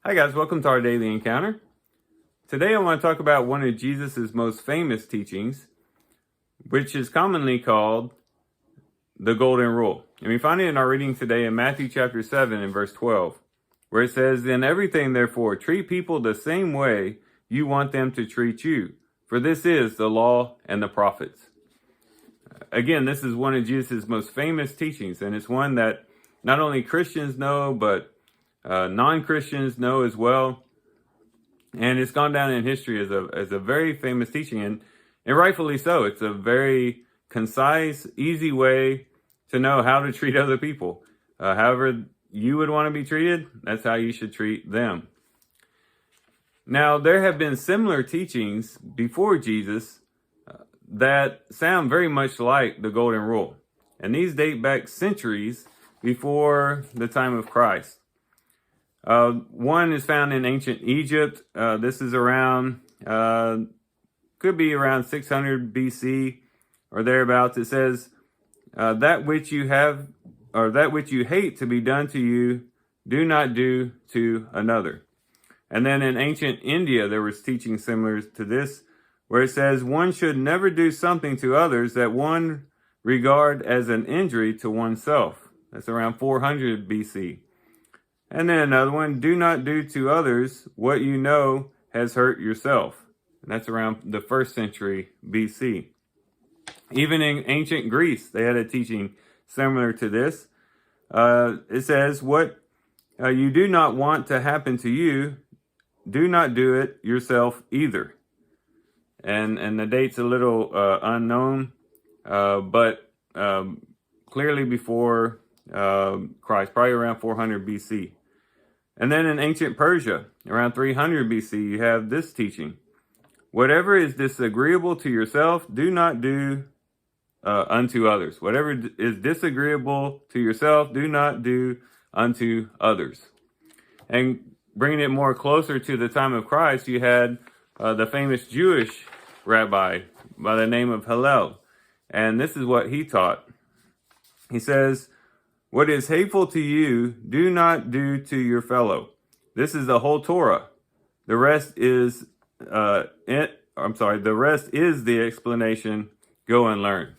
Hi guys, welcome to our daily encounter. Today I want to talk about one of Jesus' most famous teachings, which is commonly called the Golden Rule. And we find it in our reading today in Matthew chapter 7 and verse 12, where it says, "In everything therefore treat people the same way you want them to treat you, for this is the law and the prophets." Again, this is one of Jesus' most famous teachings, and it's one that not only Christians know, but non-Christians know as well. And it's gone down in history as a very famous teaching, and rightfully so. It's a very concise, easy way to know how to treat other people. However you would want to be treated, that's how you should treat them. Now, there have been similar teachings before Jesus that sound very much like the Golden Rule. And these date back centuries before the time of Christ. One is found in ancient Egypt. This is around, could be around 600 BC or thereabouts. It says, that which you have, or that which you hate to be done to you, do not do to another. And then in ancient India, there was teaching similar to this, where it says, one should never do something to others that one regard as an injury to oneself. That's around 400 BC. And then another one, do not do to others what you know has hurt yourself. And that's around the 1st century BC. Even in ancient Greece, they had a teaching similar to this. It says, what you do not want to happen to you, do not do it yourself either. And the date's a little unknown, but clearly before Christ, probably around 400 BC. And then in ancient Persia, around 300 BC, you have this teaching. Whatever is disagreeable to yourself, do not do unto others. Whatever is disagreeable to yourself, do not do unto others. And bringing it more closer to the time of Christ, you had the famous Jewish rabbi by the name of Hillel. And this is what he taught. He says, what is hateful to you, do not do to your fellow. This is the whole Torah. The rest is the rest is the explanation. Go and learn.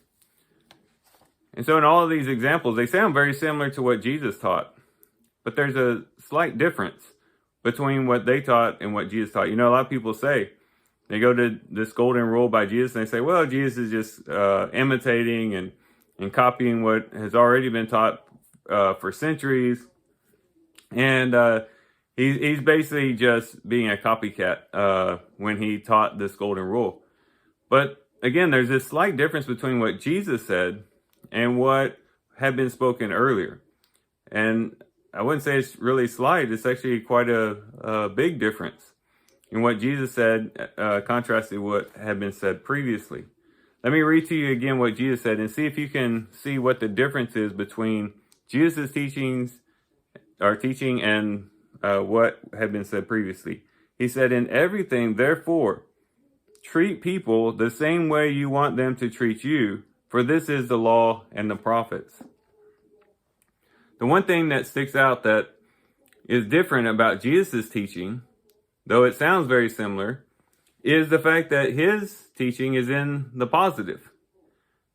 And so in all of these examples, they sound very similar to what Jesus taught. But there's a slight difference between what they taught and what Jesus taught. You know, a lot of people say, they go to this Golden Rule by Jesus and they say, well, Jesus is just imitating and copying what has already been taught for centuries, and he's basically just being a copycat when he taught this Golden Rule. But again, there's this slight difference between what Jesus said and what had been spoken earlier. And I wouldn't say it's really slight, it's actually quite a big difference in what Jesus said, contrasted with what had been said previously. Let me read to you again what Jesus said and see if you can see what the difference is between Jesus' teaching and what had been said previously. He said, in everything, therefore, treat people the same way you want them to treat you, for this is the law and the prophets. The one thing that sticks out that is different about Jesus' teaching, though it sounds very similar, is the fact that his teaching is in the positive.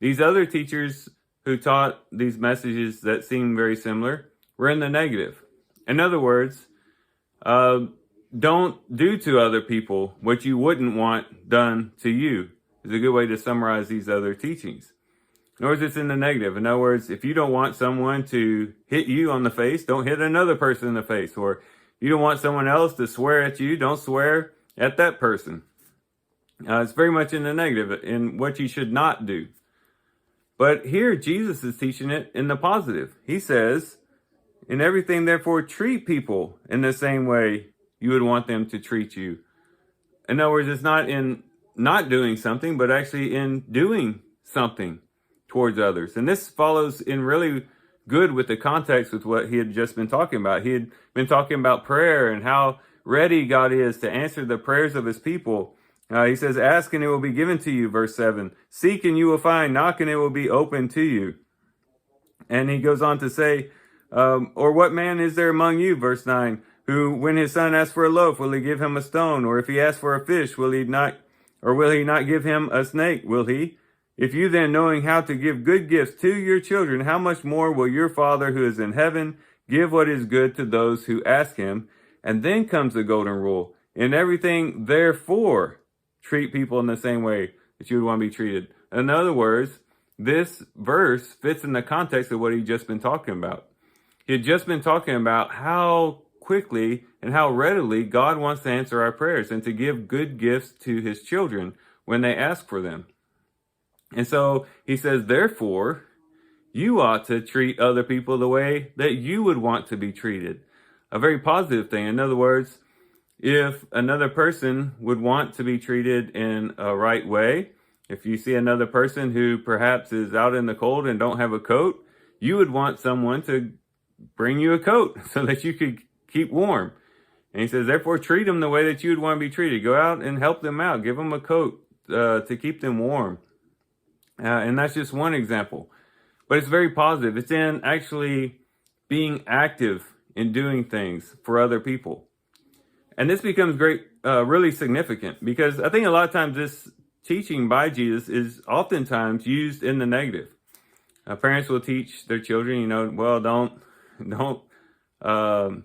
These other teachers who taught these messages that seem very similar were in the negative. In other words, don't do to other people what you wouldn't want done to you, is a good way to summarize these other teachings. In other words, it's in the negative. In other words, if you don't want someone to hit you on the face, don't hit another person in the face. Or you don't want someone else to swear at you, don't swear at that person. It's very much in the negative, in what you should not do. But here, Jesus is teaching it in the positive. He says, in everything, therefore, treat people in the same way you would want them to treat you. In other words, it's not in not doing something, but actually in doing something towards others. And this follows in really good with the context with what he had just been talking about. He had been talking about prayer and how ready God is to answer the prayers of his people. He says, ask and it will be given to you, verse 7. Seek and you will find, knock and it will be open to you. And he goes on to say, or what man is there among you, verse 9, who, when his son asks for a loaf, will he give him a stone? Or if he asks for a fish, will he not give him a snake? Will he? If you then, knowing how to give good gifts to your children, how much more will your Father who is in heaven give what is good to those who ask him? And then comes the golden rule. In everything, therefore, treat people in the same way that you would want to be treated. In other words, this verse fits in the context of what he'd just been talking about. He had just been talking about how quickly and how readily God wants to answer our prayers and to give good gifts to his children when they ask for them. And so he says, therefore, you ought to treat other people the way that you would want to be treated. A very positive thing. In other words, if another person would want to be treated in a right way, if you see another person who perhaps is out in the cold and don't have a coat, you would want someone to bring you a coat so that you could keep warm. And he says, therefore, treat them the way that you would want to be treated. Go out and help them out. Give them a coat to keep them warm. And that's just one example. But it's very positive. It's in actually being active in doing things for other people. And this becomes really significant because I think a lot of times this teaching by Jesus is oftentimes used in the negative. Parents will teach their children, well, don't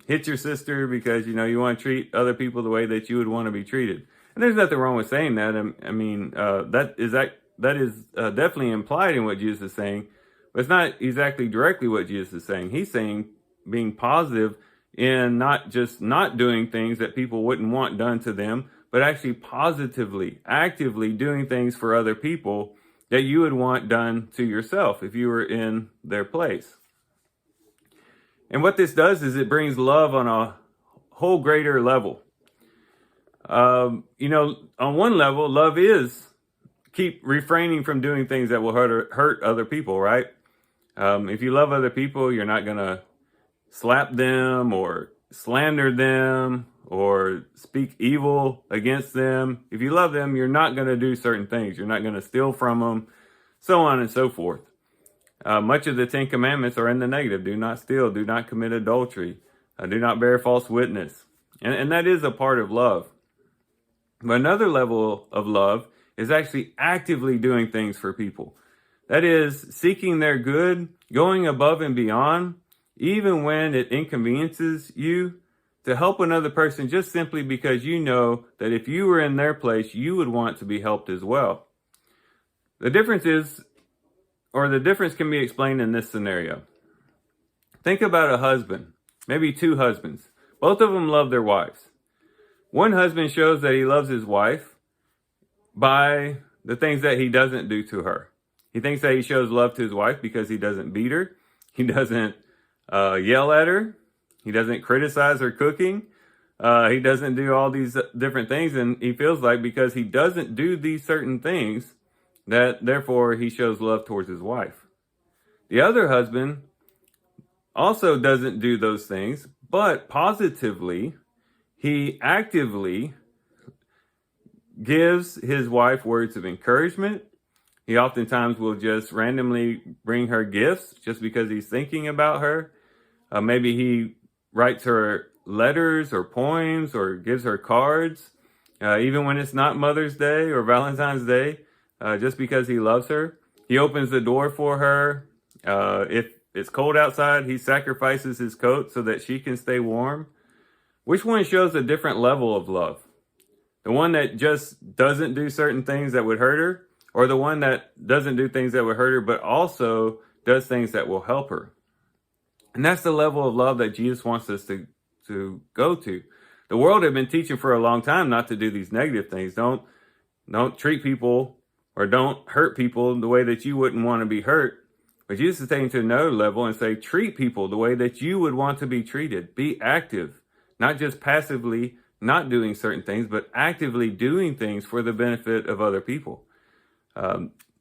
hit your sister because, you want to treat other people the way that you would want to be treated. And there's nothing wrong with saying that. I mean, that is definitely implied in what Jesus is saying, but it's not exactly directly what Jesus is saying. He's saying being positive in not just not doing things that people wouldn't want done to them, but actually positively, actively doing things for other people that you would want done to yourself if you were in their place. And what this does is it brings love on a whole greater level. On one level, love is keep refraining from doing things that will hurt other people, right? If you love other people, you're not going to slap them or slander them or speak evil against them. If you love them, you're not going to do certain things. You're not going to steal from them, so on and so forth. Much of the 10 Commandments are in the negative. Do not steal. Do not commit adultery. Do not bear false witness. And that is a part of love. But another level of love is actually actively doing things for people. That is, seeking their good, going above and beyond, even when it inconveniences you, to help another person just simply because you know that if you were in their place, you would want to be helped as well. The difference can be explained in this scenario. Think about a husband, maybe two husbands. Both of them love their wives. One husband shows that he loves his wife by the things that he doesn't do to her. He thinks that he shows love to his wife because he doesn't beat her. He doesn't yell at her. He doesn't criticize her cooking. He doesn't do all these different things. And he feels like because he doesn't do these certain things, that therefore he shows love towards his wife. The other husband also doesn't do those things, but positively, he actively gives his wife words of encouragement. He oftentimes will just randomly bring her gifts just because he's thinking about her. Maybe he writes her letters or poems or gives her cards, even when it's not Mother's Day or Valentine's Day, just because he loves her. He opens the door for her. If it's cold outside, he sacrifices his coat so that she can stay warm. Which one shows a different level of love? The one that just doesn't do certain things that would hurt her, or the one that doesn't do things that would hurt her, but also does things that will help her? And that's the level of love that Jesus wants us to go to. The world had been teaching for a long time not to do these negative things. Don't treat people or don't hurt people the way that you wouldn't want to be hurt. But Jesus is taking to another level and say, treat people the way that you would want to be treated. Be active, not just passively not doing certain things, but actively doing things for the benefit of other people.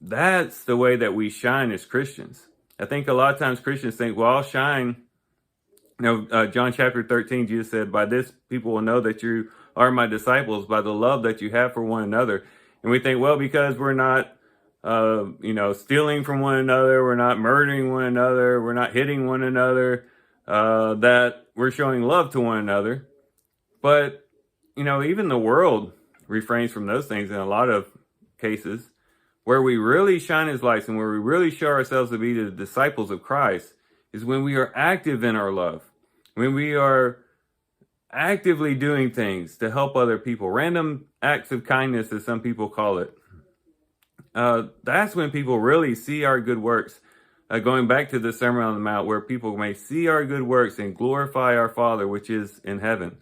That's the way that we shine as Christians. I think a lot of times Christians think, well, I'll shine. John chapter 13, Jesus said, by this people will know that you are my disciples, by the love that you have for one another. And we think, well, because we're not, stealing from one another, we're not murdering one another, we're not hitting one another, that we're showing love to one another. But, even the world refrains from those things in a lot of cases. Where we really shine as lights and where we really show ourselves to be the disciples of Christ is when we are active in our love. When we are actively doing things to help other people, random acts of kindness, as some people call it. That's when people really see our good works. Going back to the Sermon on the Mount, where people may see our good works and glorify our Father, which is in heaven.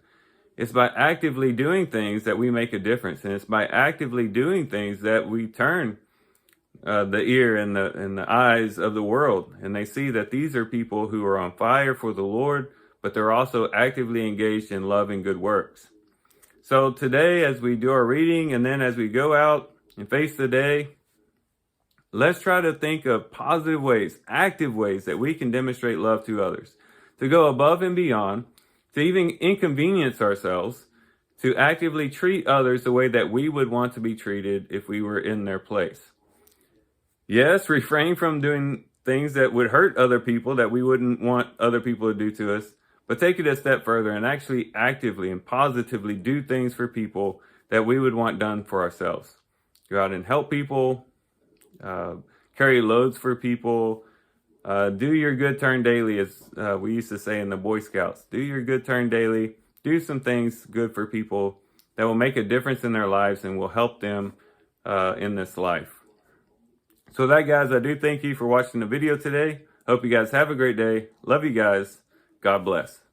It's by actively doing things that we make a difference. And it's by actively doing things that we turn the ear and the eyes of the world. And they see that these are people who are on fire for the Lord, but they're also actively engaged in love and good works. So today, as we do our reading, and then as we go out and face the day, let's try to think of positive ways, active ways that we can demonstrate love to others, to go above and beyond, to even inconvenience ourselves, to actively treat others the way that we would want to be treated if we were in their place. Yes, refrain from doing things that would hurt other people, that we wouldn't want other people to do to us, but take it a step further and actually actively and positively do things for people that we would want done for ourselves. Go out and help people, carry loads for people, do your good turn daily, as we used to say in the Boy Scouts. Do your good turn daily. Do some things good for people that will make a difference in their lives and will help them in this life. So that, guys, I do thank you for watching the video today. Hope you guys have a great day. Love you guys. God bless.